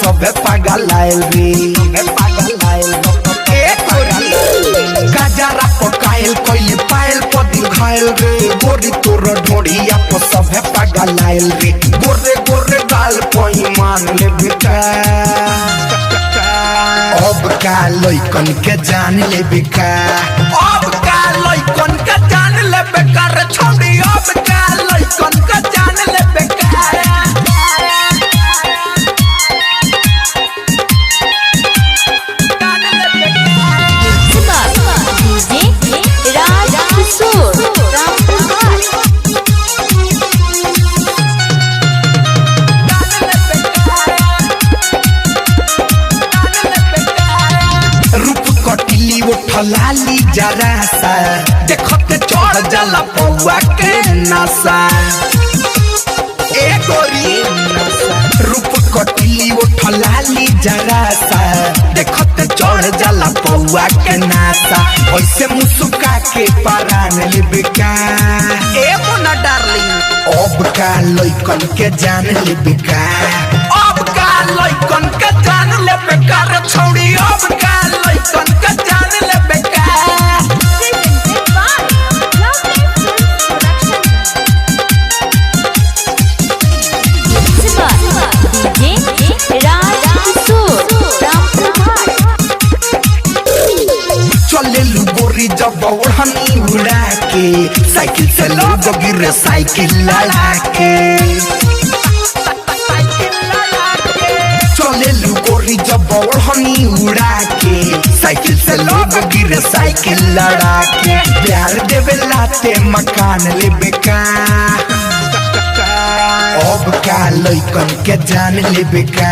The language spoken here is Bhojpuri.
सब पागल आयल रे गजरा पकायल कोई पायल पदी खायल रे गोरी तोर ढोढ़िया पर सब पागल आयल रे गोरे गोरे गाल कोई मान ले बेटा अब का लइकन के जान ले बेका अब का लइकन के जान ले बेका रे छोड़ी अब का लइकन के जान ले बेका लाली जरा सा देखते चढ़ जाला पौआ के नशा ए गोरी रूप कटिली उठ लाली जरा सा देखते चढ़ जाला पौआ के नशा ऐसे मुस्का के परान लेबे का ए मोना डार्लिंग अब का लइकन के जान लेबे का अब का लइकन के जान लेबे का रे छौड़ी अब का लइकन के जान जब ओढ़नी उड़ा के साइकिल से लोग गिरे साइकिल लड़ा के चले लुगोरी जब ओढ़नी उड़ा के साइकिल से लोग गिरे साइकिल लड़ा के प्यार देवे लाते मकान लेबे का अब का लइकन के जान लेबे का